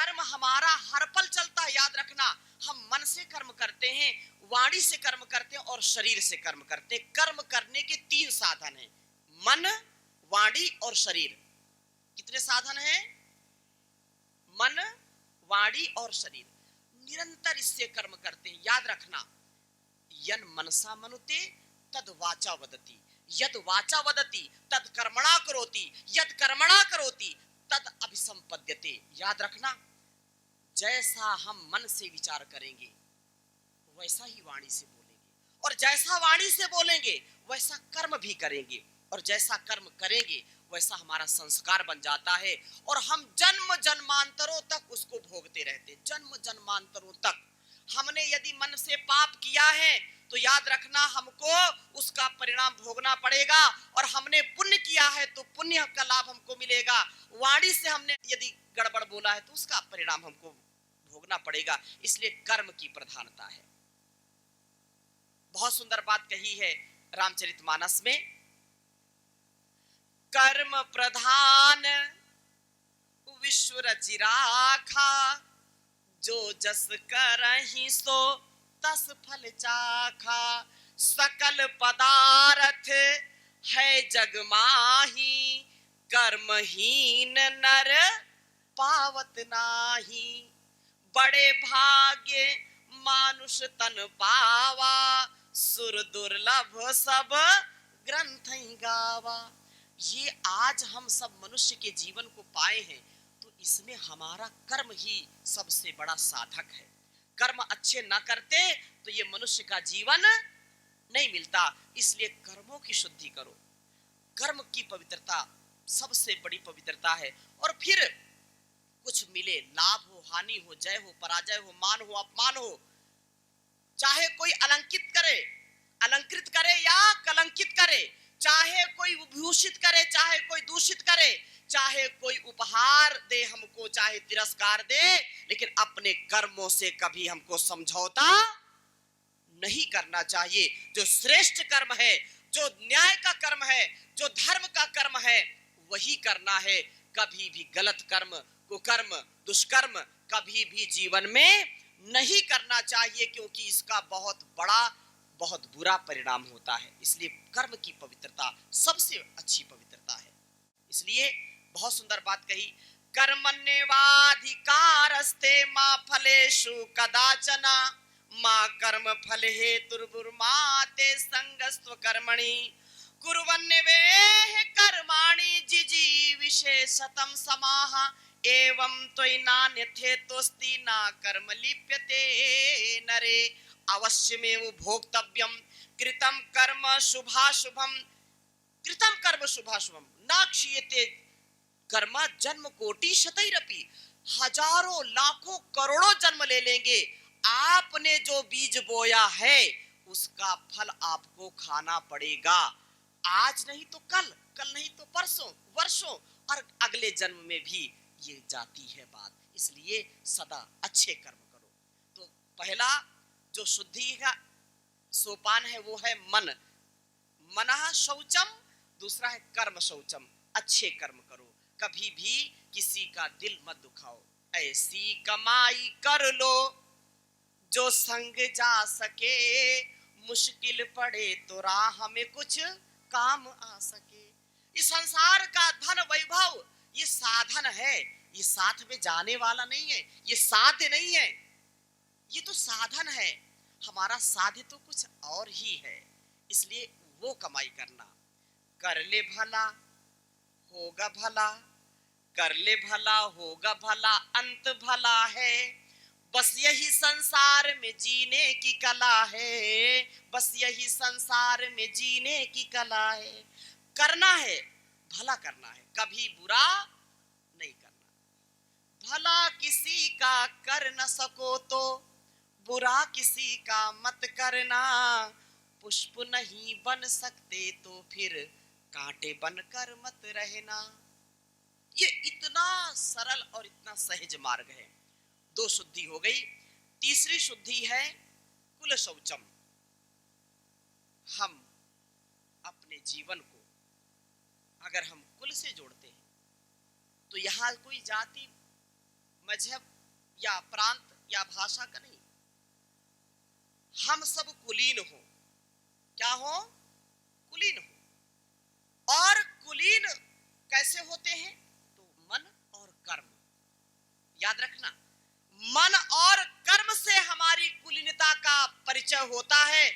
कर्म हमारा हर पल चलता है। याद रखना, हम मन से कर्म करते हैं, वाणी से कर्म करते हैं और शरीर से कर्म करते हैं। कर्म करने के 3 साधन हैं, मन, वाणी और शरीर। कितने साधन हैं? मन, वाणी और शरीर। निरंतर इससे कर्म करते हैं। याद रखना, यन मनसा मनुते तद वाचा वदति, यद वाचा वदति तद कर्मणा करोति, यद कर्मणा करोति तद अभिसंपद्यते। याद रखना, जैसा हम मन से विचार करेंगे वैसा ही वाणी से बोलेंगे, और जैसा वाणी से बोलेंगे वैसा कर्म भी करेंगे, और जैसा कर्म करेंगे वैसा हमारा संस्कार बन जाता है, और हम जन्म जन्मांतरों तक उसको भोगते रहते। जन्म जन्मांतरों तक हमने यदि मन से पाप किया है तो याद रखना हमको उसका परिणाम भोगना पड़ेगा, और हमने पुण्य किया है तो पुण्य का लाभ हमको मिलेगा। वाणी से हमने यदि गड़बड़ बोला है तो उसका परिणाम हमको भोगना पड़ेगा। इसलिए कर्म की प्रधानता है। बहुत सुंदर बात कही है रामचरितमानस में, कर्म प्रधान विश्व रचि राखा, जो जस करहि सो तस फल चाखा। सकल पदार्थ है जग माही, कर्महीन नर पावत नाही। बड़े भाग्य मानुष तन पावा, सुर दुर्लभ सब ग्रंथ गावा। ये आज हम सब मनुष्य के जीवन को पाए हैं तो इसमें हमारा कर्म ही सबसे बड़ा साधक है। कर्म अच्छे ना करते तो ये मनुष्य का जीवन नहीं मिलता। इसलिए कर्मों की शुद्धि करो। कर्म की पवित्रता सबसे बड़ी पवित्रता है। और फिर कुछ मिले, लाभ हो, हानि हो, जय हो, पराजय हो, मान हो, अपमान हो, चाहे कोई अलंकृत करे या कलंकित करे, चाहे कोई विभूषित करे, चाहे कोई दूषित करे, चाहे कोई उपहार दे हमको, चाहे तिरस्कार दे, लेकिन अपने कर्मों से कभी हमको समझौता नहीं करना चाहिए। जो श्रेष्ठ कर्म है, जो न्याय का कर्म है, जो धर्म का कर्म है, वही करना है। कभी भी गलत कर्म, कुकर्म, दुष्कर्म कभी भी जीवन में नहीं करना चाहिए, क्योंकि इसका बहुत बड़ा, बहुत बुरा परिणाम होता है। इसलिए कर्म की पवित्रता सबसे अच्छी पवित्रता है। इसलिए बहुत सुंदर बात कही, कर्मण्येवाधिकारस्ते मा फलेषु कदाचना, मां कर्म फल हेतुर्भुर्माते संगस्त्व कर्मणि, कुर्वन्नेवेह कर्माणि जिजीविषे समाः, एवं त्वयि नान्यथेतोऽस्ति न कर्म लिप्यते नरे। अवश्यमेव भोक्तव्यम कृतं कर्म शुभाशुभम, कृतं कर्म शुभाशुभम न क्षीयते कर्म जन्म कोटि शतैरपि। हजारों लाखों करोड़ों जन्म ले लेंगे, आपने जो बीज बोया है उसका फल आपको खाना पड़ेगा। आज नहीं तो कल, कल नहीं तो परसों, वर्षों और अगले जन्म में भी ये जाती है बात। इसलिए सदा अच्छे कर्म करो। तो पहला जो शुद्धि का सोपान है वो है मन, मनः शौचम। दूसरा है कर्म शौचम, अच्छे कर्म करो। कभी भी किसी का दिल मत दुखाओ। ऐसी कमाई कर लो जो संग जा सके, मुश्किल पड़े तो राह में कुछ काम आ सके। इस संसार का धन वैभव ये साधन है, ये साथ में जाने वाला नहीं है, ये साध्य नहीं है, ये तो साधन है। हमारा साध्य तो कुछ और ही है। इसलिए वो कमाई करना। कर ले भला होगा भला, कर ले भला होगा भला, अंत भला है। बस यही संसार में जीने की कला है, बस यही संसार में जीने की कला है। करना है, भला करना है, कभी बुरा नहीं करना। भला किसी का कर न सको तो बुरा किसी का मत करना। पुष्प नहीं बन सकते तो फिर कांटे बनकर मत रहना। ये इतना सरल और इतना सहज मार्ग है। दो शुद्धि हो गई। तीसरी शुद्धि है कुल शौचम। हम अपने जीवन को अगर हम कुल से जोड़ते हैं तो यहाँ कोई जाति, मजहब, या प्रांत या भाषा का नहीं, हम सब कुलीन हो। क्या हो? कुलीन हो। और कुलीन कैसे होते हैं? तो मन और कर्म। याद रखना, मन और कर्म से हमारी कुलीनता का परिचय होता है।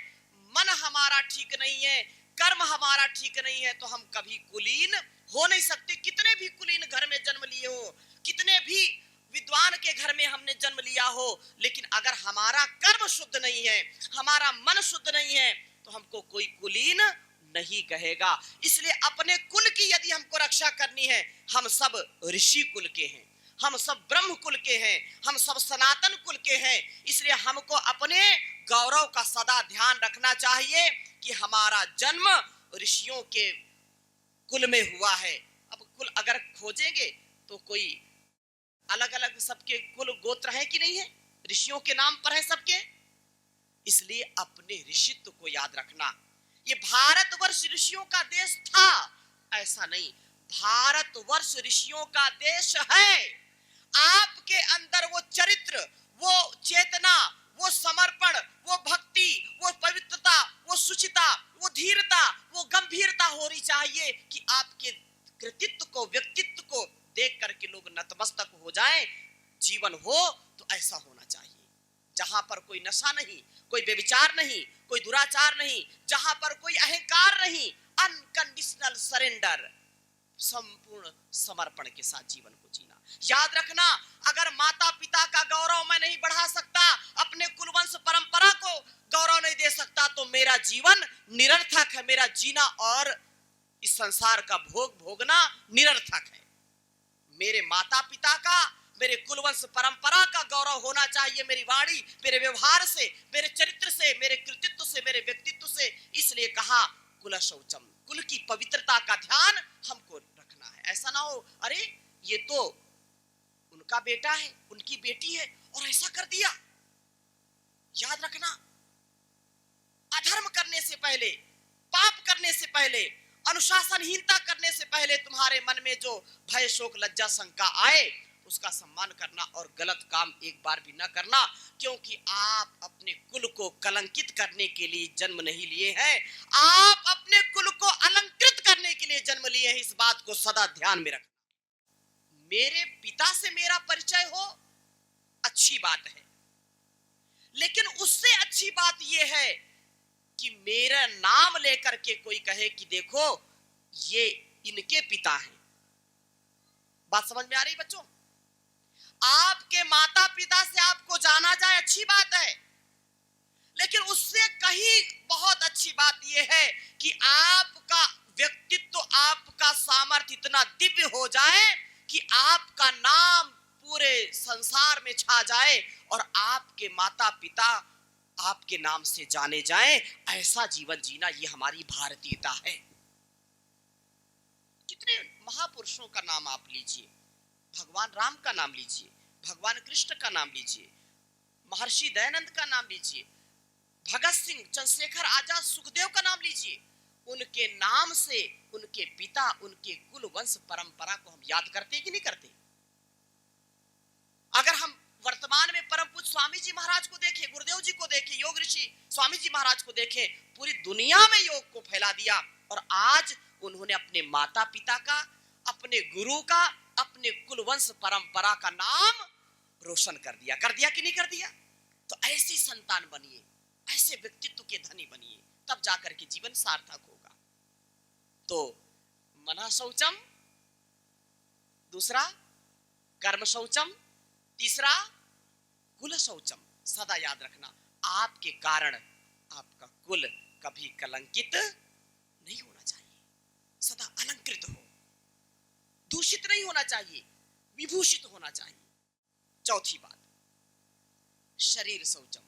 मन हमारा ठीक नहीं है, कर्म हमारा ठीक नहीं है, तो हम कभी कुलीन हो नहीं सकते। कितने भी कुलीन घर में जन्म लिए हो, कितने भी विद्वान के घर में हमने जन्म लिया हो, लेकिन अगर हमारा कर्म शुद्ध नहीं है, हमारा मन शुद्ध नहीं है, तो हमको कोई कुलीन नहीं कहेगा। इसलिए अपने कुल की यदि हमको रक्षा करनी है, हम सब ऋषि कुल के हैं, हम सब ब्रह्म कुल के हैं, हम सब सनातन कुल के हैं। इसलिए हमको अपने गौरव का सदा ध्यान रखना चाहिए कि हमारा जन्म ऋषियों के कुल में हुआ है। अब कुल अगर खोजेंगे तो कोई अलग अलग सबके कुल गोत्र है कि नहीं है? ऋषियों के नाम पर है सबके। इसलिए अपने ऋषित्व को याद रखना। ये भारतवर्ष ऋषियों का देश था, ऐसा नहीं, भारतवर्ष ऋषियों का देश है। आपके अंदर वो चरित्र, वो चेतना, वो समर्पण, वो भक्ति, वो पवित्रता, वो शुचिता, वो धीरता, वो गंभीरता होनी चाहिए कि आपके कृतित्व को, व्यक्तित्व को देख करके लोग नतमस्तक हो जाएं। जीवन हो तो ऐसा होना चाहिए, जहां पर कोई नशा नहीं, कोई व्यभिचार नहीं, कोई दुराचार नहीं, जहां पर कोई अहंकार नहीं, अनकंडीशनल सरेंडर, संपूर्ण समर्पण के साथ जीवन को जीना। याद रखना, अगर माता पिता का गौरव मैं नहीं बढ़ा सकता, अपने कुलवंश परंपरा को गौरव नहीं दे सकता, तो मेरा जीवन निरर्थक है। मेरा जीना और इस संसार का भोग भोगना निरर्थक है। मेरे माता पिता का, मेरे कुलवंश परंपरा का गौरव होना चाहिए, मेरी वाणी, मेरे व्यवहार से, मेरे चरित्र से, मेरे कृतित्व से, मेरे व्यक्तित्व से। इसलिए कहा कुल शौचम, कुल की पवित्रता का ध्यान हमको रखना है। ऐसा ना हो अरे ये तो उनका बेटा है, उनकी बेटी है और ऐसा कर दिया। याद रखना, अधर्म करने से पहले, पाप करने से पहले, अनुशासनहीनता करने से पहले तुम्हारे मन में जो भय, शोक, लज्जा, शंका आए, उसका सम्मान करना और गलत काम एक बार भी न करना, क्योंकि आप अपने कुल को कलंकित करने के लिए जन्म नहीं लिए हैं, आप अपने कुल को अलंकृत करने के लिए जन्म लिए हैं। इस बात को सदा ध्यान में रखना। मेरे पिता से मेरा परिचय हो, अच्छी बात है, लेकिन उससे अच्छी बात यह है कि मेरा नाम लेकर के कोई कहे कि देखो ये इनके पिता हैं। बात समझ में आ रही बच्चों? आपके माता पिता से आपको जाना जाए, अच्छी बात है, लेकिन उससे कहीं बहुत अच्छी बात यह है कि आपका व्यक्तित्व, आपका सामर्थ्य इतना दिव्य हो जाए कि आपका नाम पूरे संसार में छा जाए और आपके माता पिता आपके नाम से जाने जाएं। ऐसा जीवन जीना, ये हमारी भारतीयता है। कितने महापुरुषों का नाम आप लीजिए, भगवान राम का नाम लीजिए, भगवान कृष्ण का नाम लीजिए, महर्षि दयानंद का नाम लीजिए, भगत सिंह, चंद्रशेखर आजाद, सुखदेव का नाम लीजिए। उनके नाम से उनके पिता, उनके कुल वंश परंपरा को हम याद करते कि नहीं करते? अगर हम वर्तमान में परम पूज्य स्वामी जी महाराज को देखें, गुरुदेव जी को देखें, योग ऋषि स्वामी जी महाराज को देखें, पूरी दुनिया में योग को फैला दिया और आज उन्होंने अपने माता पिता का, अपने गुरु का, अपने कुलवंश परंपरा का नाम रोशन कर दिया। कर दिया कि नहीं कर दिया? तो ऐसी संतान बनिए, ऐसे व्यक्तित्व के धनी बनिए, तब जाकर के जीवन सार्थक होगा। तो मना शौचम, दूसरा कर्म शौचम, तीसरा कुल शौचम। सदा याद रखना, आपके कारण आपका कुल कभी कलंकित नहीं होना चाहिए, सदा अलंकृत हो, दूषित नहीं होना चाहिए, विभूषित होना चाहिए। चौथी बात, शरीर शौचम,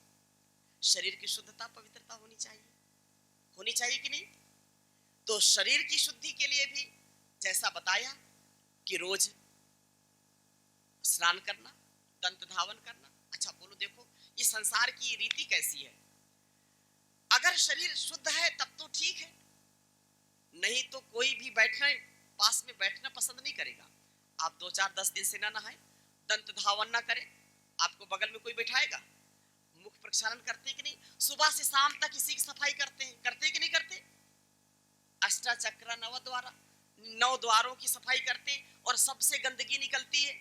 शरीर की शुद्धता, पवित्रता होनी चाहिए। होनी चाहिए कि नहीं? तो शरीर की शुद्धि के लिए भी जैसा बताया कि रोज स्नान करना, दंत धावन करना। अच्छा बोलो, देखो ये संसार की रीति कैसी है। अगर शरीर शुद्ध है तब तो ठीक है, नहीं तो कोई भी बैठने पास में बैठना पसंद नहीं करेगा। आप 2-4-10 दिन से ना नहाए, दंत धावन ना करें, आपको बगल में कोई बैठाएगा? मुख प्रक्षालन करते कि नहीं? सुबह से शाम तक इसी की सफाई करते कि नहीं करते? अष्टाचक्र नौ द्वारों की सफाई करते, और सबसे गंदगी निकलती है।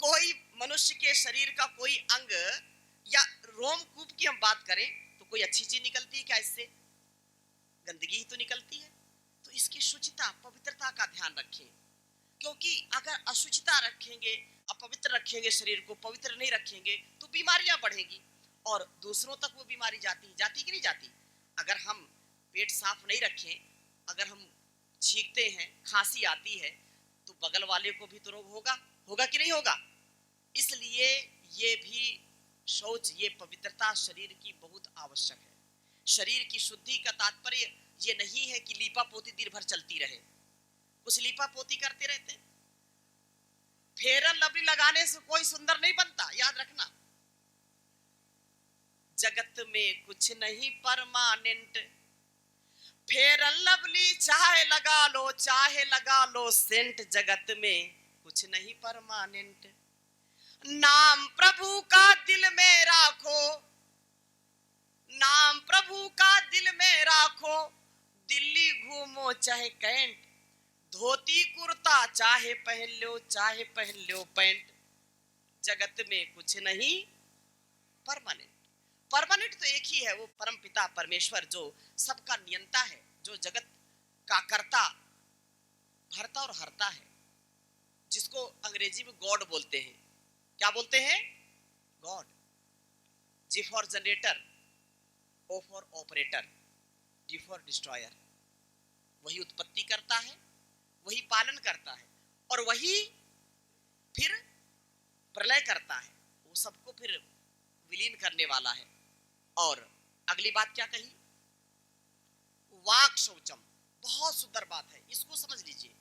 कोई मनुष्य के शरीर का कोई अंग या रोमकूप की हम बात करें तो कोई अच्छी चीज निकलती है क्या? इससे गंदगी ही तो निकलती है। तो इसकी शुचिता, पवित्रता का ध्यान रखें, क्योंकि अगर अशुचिता रखेंगे, अपवित्र रखेंगे, शरीर को पवित्र नहीं रखेंगे तो बीमारियां बढ़ेंगी और दूसरों तक वो बीमारी जाती कि नहीं जाती? अगर हम पेट साफ नहीं रखें, अगर हम छींकते हैं, खांसी आती है, तो बगल वाले को भी तो रोग होगा कि नहीं होगा? इसलिए ये भी शौच, ये पवित्रता शरीर की बहुत आवश्यक है। शरीर की शुद्धि का तात्पर्य ये नहीं है कि लीपा पोती दिन भर चलती रहे। कुछ लीपा पोती करते रहते, फेरन लवली लगाने से कोई सुंदर नहीं बनता, याद रखना। जगत में कुछ नहीं परमानेंट, फेरन लवली चाहे लगा लो सेंट, जगत में कुछ नहीं परमानेंट। नाम प्रभु का दिल में राखो, नाम प्रभु का दिल में राखो, दिल्ली घूमो चाहे कैंट, धोती कुर्ता चाहे पहन लो पैंट, जगत में कुछ नहीं परमानेंट। परमानेंट तो एक ही है, वो परम पिता परमेश्वर जो सबका नियंता है, जो जगत का कर्ता, भरता और हरता है, जिसको अंग्रेजी में गॉड बोलते हैं। क्या बोलते हैं? God. G for generator, O for operator, D for destroyer. वही उत्पत्ति करता है, वही पालन करता है, और वही फिर प्रलय करता है, वो सबको फिर विलीन करने वाला है। और अगली बात क्या कही? वाक शौचम, बहुत सुंदर बात है, इसको समझ लीजिए।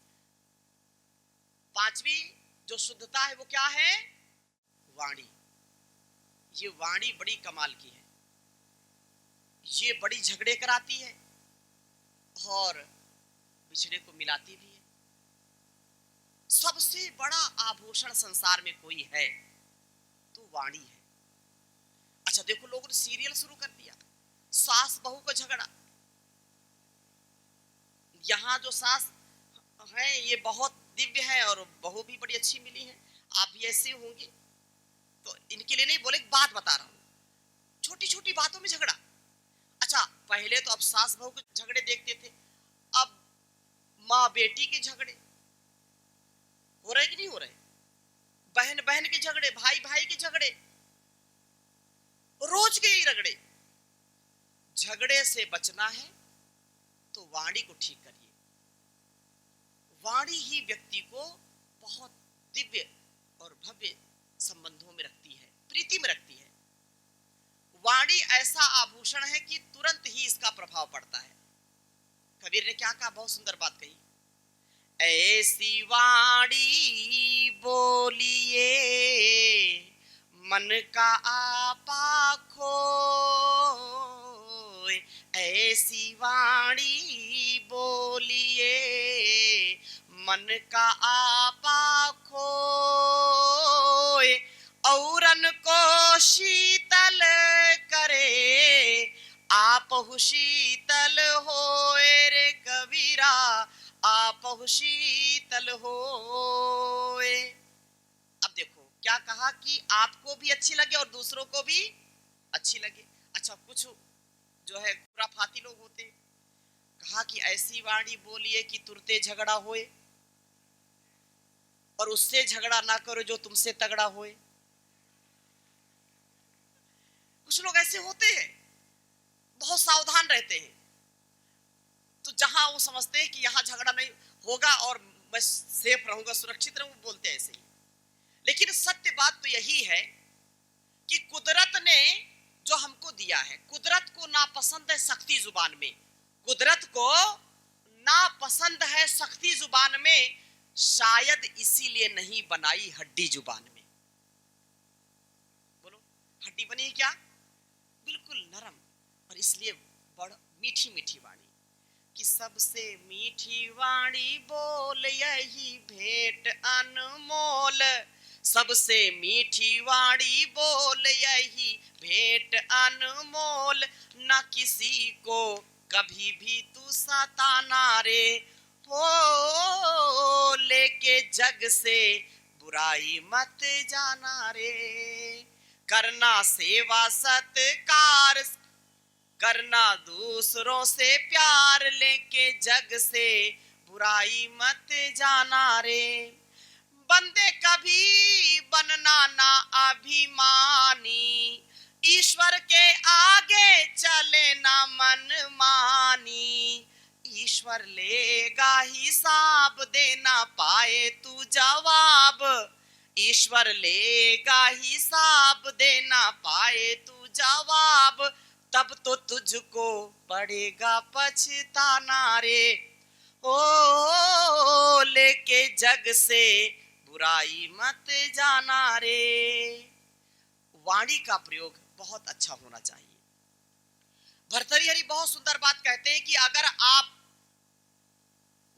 पांचवी जो शुद्धता है वो क्या है? वाणी। ये वाणी बड़ी कमाल की है, ये बड़ी झगड़े कराती है और बिछड़े को मिलाती भी है। सबसे बड़ा आभूषण संसार में कोई है तो वाणी है। अच्छा देखो, लोगों ने सीरियल शुरू कर दिया, सास बहू का झगड़ा। यहाँ जो सास है ये बहुत दिव्य है और बहू भी बड़ी अच्छी मिली है, आप भी ऐसे होंगे, तो इनके लिए नहीं बोले, बात बता रहा हूँ, छोटी छोटी बातों में झगड़ा। अच्छा पहले तो अब सास बहू के झगड़े देखते थे, अब माँ बेटी के झगड़े हो रहे कि नहीं हो रहे? बहन बहन के झगड़े, भाई भाई के झगड़े, रोज के ही रगड़े। झगड़े से बचना है तो वाणी को ठीक करिए। वाणी ही व्यक्ति को बहुत दिव्य और भव्य संबंधों में रखती है, प्रीति में रखती है। वाणी ऐसा आभूषण है कि तुरंत ही इसका प्रभाव पड़ता है। कबीर ने क्या कहा? बहुत सुंदर बात कही, ऐसी वाणी बोलिए मन का आपा खोए, ऐसी वाणी बोलिए मन का आपा खोए, औरन को शीतल करे आपहु शीतल होए रे कबीरा, आपहु शीतल होए। अब देखो क्या कहा कि आपको भी अच्छी लगे और दूसरों को भी अच्छी लगे। अच्छा कुछ जो है खुराफाती लोग होते, कहा कि ऐसी वाणी बोलिए कि तुरते झगड़ा होए और उससे झगड़ा ना करो जो तुमसे तगड़ा होए। कुछ लोग ऐसे होते हैं, बहुत सावधान रहते हैं, तो जहां वो समझते हैं कि यहाँ झगड़ा नहीं होगा और मैं सेफ रहूंगा, सुरक्षित रहूंगा, बोलते हैं ऐसे ही। लेकिन सत्य बात तो यही है कि कुदरत ने जो हमको दिया है, कुदरत को नापसंद है सख्ती जुबान में, कुदरत को नापसंद है सख्ती जुबान में, शायद इसीलिए नहीं बनाई हड्डी जुबान में। बोलो हड्डी बनी क्या? बिल्कुल नरम, और इसलिए बड़ मीठी मीठी वाणी, कि सबसे मीठी वाणी बोल यही भेंट अनमोल, सबसे मीठी वाणी बोल यही भेंट अनमोल, न किसी को कभी भी तू सताना रे। हो लेके जग से बुराई मत जाना रे। करना सेवा सत्कार, करना दूसरों से प्यार, लेके जग से बुराई मत जाना रे। बंदे कभी बनना ना अभिमानी, ईश्वर के आगे चले ना मन मानी। ईश्वर लेगा हिसाब, देना पाए तू जवाब। ईश्वर लेगा हिसाब, देना पाए तू जवाब। तब तो तुझको पड़ेगा पछताना रे। ओ लेके जग से बुराई मत जाना रे। वाणी का प्रयोग बहुत अच्छा होना चाहिए। भर्तृहरि बहुत सुंदर बात कहते हैं कि अगर आप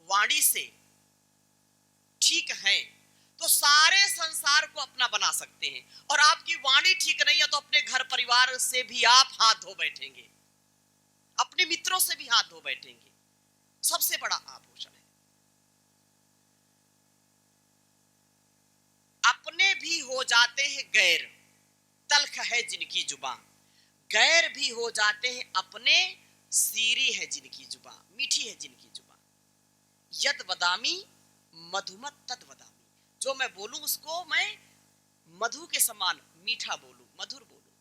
वाणी से ठीक हैं तो सारे संसार को अपना बना सकते हैं, और आपकी वाणी ठीक नहीं है तो अपने घर परिवार से भी आप हाथ धो बैठेंगे, अपने मित्रों से भी हाथ धो बैठेंगे। सबसे बड़ा आभूषण है। अपने भी हो जाते हैं गैर, तल्ख है जिनकी जुबान। गैर भी हो जाते हैं अपने, सीरी है जिनकी जुबान, मीठी है जिनकी जुबान। यद वदामी मधुमत तद वदामी, जो मैं बोलूं उसको मैं मधु के समान मीठा बोलूं, मधुर बोलूं,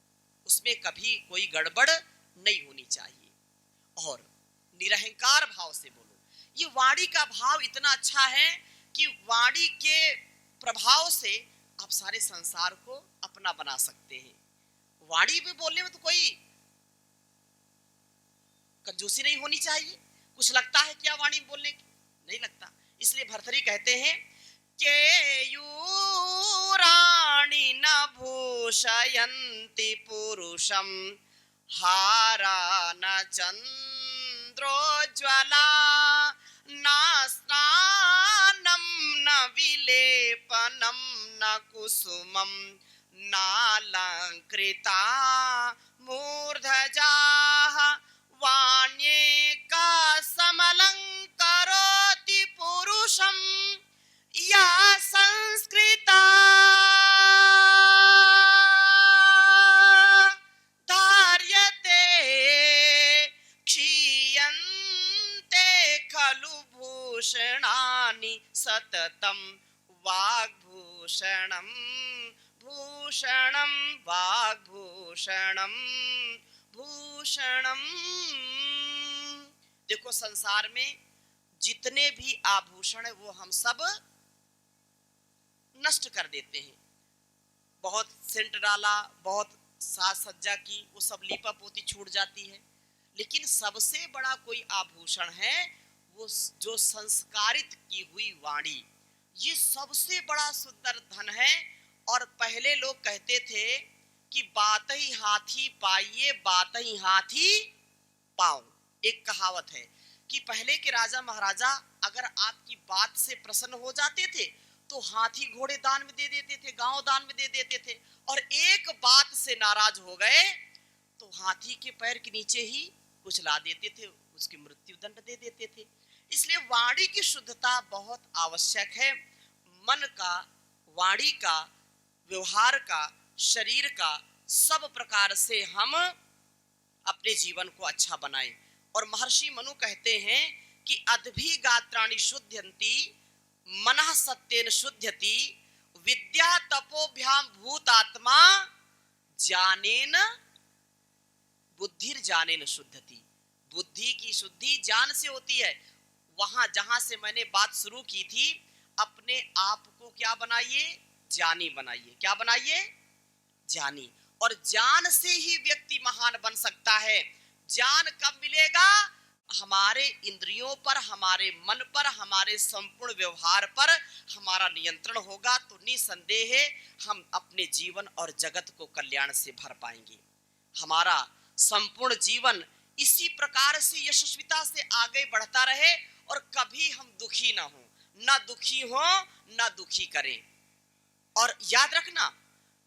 उसमें कभी कोई गड़बड़ नहीं होनी चाहिए, और निरहंकार भाव से बोलो। ये वाणी का भाव इतना अच्छा है कि वाणी के प्रभाव से आप सारे संसार को अपना बना सकते हैं। वाणी में बोलने में तो कोई कंजूसी नहीं होनी चाहिए। कुछ लगता है क्या वाणी बोलने की? नहीं लगता। इसलिए भर्तृहरि कहते हैं केयूराणि न भूषयन्ति पुरुषम, हारा न चंद्रोज्ज्वला, न स्नानं न विलेपनं न कुसुमं, नालंकृता मूर्धजाः, वाण्येका समलंकरोति पुरुषं, या संस्कृता धार्यते, क्षीयन्ते खलु भूषणानि सततं, वाग्भूषणं भूषणं वाग्भूषणं भूषणं। देखो संसार में जितने भी आभूषण है वो हम सब नष्ट कर देते हैं। बहुत सेंट डाला, बहुत साज सज्जा की, वो सब लीपा पोती छूट जाती है। लेकिन सबसे बड़ा कोई आभूषण है वो जो संस्कारित की हुई वाणी। ये सबसे बड़ा सुंदर धन है। और पहले लोग कहते थे कि बात ही हाथी पाइए, बात ही हाथी पाओ। एक कहावत है कि पहले के राजा महाराजा अगर आपकी बात से प्रसन्न हो जाते थे तो हाथी घोड़े दान में दे देते थे, गांव दान में दे देते थे। और एक बात से नाराज हो गए तो हाथी के पैर के नीचे ही कुछ ला देते थे, उसकी मृत्यु दंड दे देते थे। इसलिए वाणी की शुद्धता बहुत आवश्यक है। मन का, वाणी का, व्यवहार का, शरीर का, सब प्रकार से हम अपने जीवन को अच्छा बनाएं। और महर्षि मनु कहते हैं कि अद्भि गात्राणि शुद्ध्यन्ति, मनः सत्येन शुद्ध्यति, विद्या तपोभ्याम भूतात्मा, ज्ञानेन बुद्धिर्ज्ञानेन शुद्धति। बुद्धि की शुद्धि ज्ञान से होती है। वहां जहां से मैंने बात शुरू की थी, अपने आप को क्या बनाइए? ज्ञानी बनाइए। क्या बनाइए? ज्ञानी। और ज्ञान से ही व्यक्ति महान बन सकता है। ज्ञान कब मिलेगा? हमारे इंद्रियों पर, हमारे मन पर, हमारे संपूर्ण व्यवहार पर हमारा नियंत्रण होगा तो निसंदेह हम अपने जीवन और जगत को कल्याण से भर पाएंगे। हमारा संपूर्ण जीवन इसी प्रकार से यशस्विता से आगे बढ़ता रहे और कभी हम दुखी ना हो, ना दुखी हो, ना दुखी करें। और याद रखना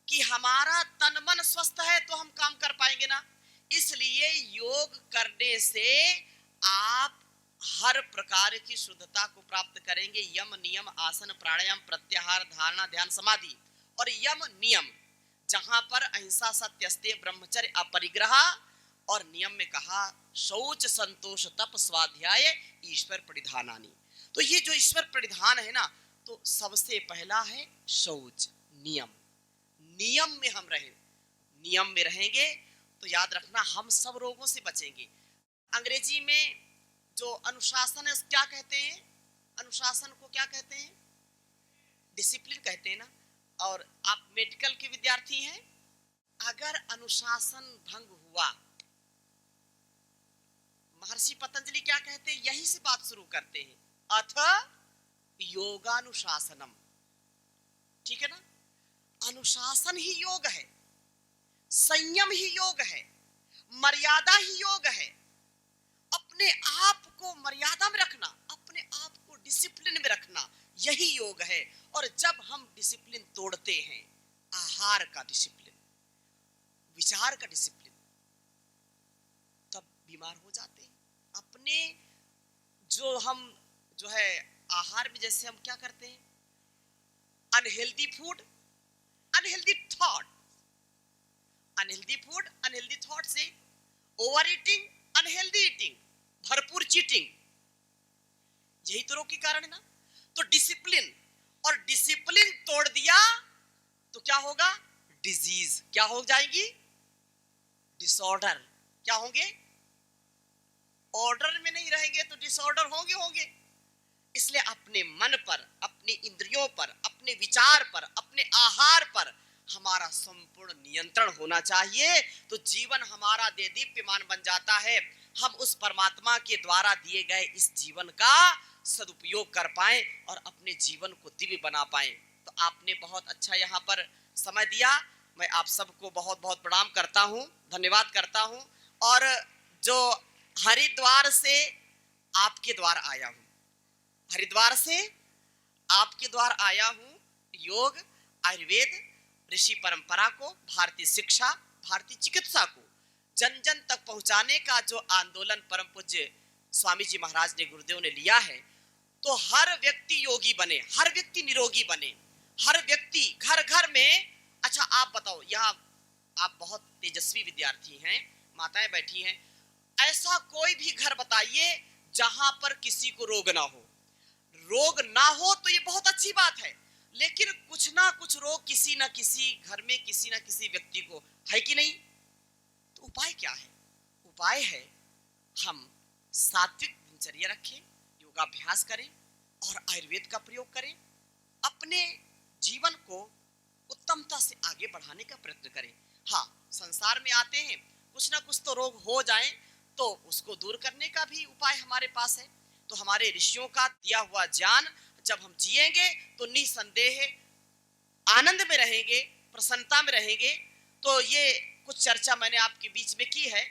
कि हमारा तन मन स्वस्थ है तो हम काम कर पाएंगे ना। इसलिए योग करने से आप हर प्रकार की शुद्धता को प्राप्त करेंगे। यम नियम आसन प्राणायाम प्रत्याहार धारणा ध्यान समाधि और यम नियम, जहां पर अहिंसा सत्य अस्तेय ब्रह्मचर्य अपरिग्रह, और नियम में कहा शौच संतोष तप स्वाध्याय ईश्वर परिधानानि। तो ये जो ईश्वर परिधान है ना, तो सबसे पहला है शौच, नियम। नियम में हम रहे, नियम में रहेंगे तो याद रखना हम सब रोगों से बचेंगे। अंग्रेजी में जो अनुशासन है क्या कहते हैं? अनुशासन को क्या कहते हैं? डिसिप्लिन कहते हैं ना। और आप मेडिकल के विद्यार्थी हैं, अगर अनुशासन भंग हुआ, महर्षि पतंजलि क्या कहते हैं? यही से बात शुरू करते हैं, अथ योगानुशासनम। ठीक है ना? अनुशासन ही योग है, संयम ही योग है, मर्यादा ही योग है। अपने आप को मर्यादा में रखना, अपने आप को डिसिप्लिन में रखना, यही योग है। और जब हम डिसिप्लिन तोड़ते हैं, आहार का डिसिप्लिन, विचार का डिसिप्लिन, तब बीमार हो जाते हैं। अपने जो है आहार में, जैसे हम क्या करते हैं, unhealthy food unhealthy thought, unhealthy food unhealthy thought से ओवर ईटिंग अनहेल्दी ईटिंग, भरपूर चीटिंग, यही तो रोग के कारण है ना। तो डिसिप्लिन, और डिसिप्लिन तोड़ दिया तो क्या होगा? डिजीज। क्या हो जाएगी? डिसऑर्डर। क्या होंगे? ऑर्डर में नहीं रहेंगे तो डिसऑर्डर होंगे। इसलिए अपने मन पर, अपनी इंद्रियों पर, अपने विचार पर, अपने आहार पर हमारा संपूर्ण नियंत्रण होना चाहिए। तो जीवन हमारा देदीप्यमान बन जाता है। हम उस परमात्मा के द्वारा दिए गए इस जीवन का सदुपयोग कर पाएं और अपने जीवन को दिव्य बना पाएं। तो आपने बहुत अच्छा यहाँ पर समय दिया। मैं आप सबको बहुत बहुत प्रणाम करता हूँ, धन्यवाद करता हूँ। और जो हरिद्वार से आपके द्वार आया हूँ, हरिद्वार से आपके द्वार आया हूँ, योग, आयुर्वेद, ऋषि परंपरा को, भारतीय शिक्षा, भारतीय चिकित्सा को जन जन तक पहुंचाने का जो आंदोलन परम पूज्य स्वामी जी महाराज ने, गुरुदेव ने लिया है, तो हर व्यक्ति योगी बने, हर व्यक्ति निरोगी बने, हर व्यक्ति घर घर में। अच्छा आप बताओ, यहाँ आप बहुत तेजस्वी विद्यार्थी हैं, माताएं बैठी हैं, ऐसा कोई भी घर बताइए जहां पर किसी को रोग ना हो। रोग ना हो तो ये बहुत अच्छी बात है, लेकिन कुछ ना कुछ रोग किसी ना किसी घर में, किसी ना किसी व्यक्ति को है कि नहीं? तो उपाय क्या है? उपाय है हम सात्विक दिनचर्या रखें, योगाभ्यास करें और आयुर्वेद का प्रयोग करें। अपने जीवन को उत्तमता से आगे बढ़ाने का प्रयत्न करें। हाँ, संसार में आते हैं, कुछ ना कुछ तो रोग हो जाए, तो उसको दूर करने का भी उपाय हमारे पास है। तो हमारे ऋषियों का दिया हुआ ज्ञान जब हम जिएंगे तो निसंदेह आनंद में रहेंगे, प्रसन्नता में रहेंगे। तो ये कुछ चर्चा मैंने आपके बीच में की है।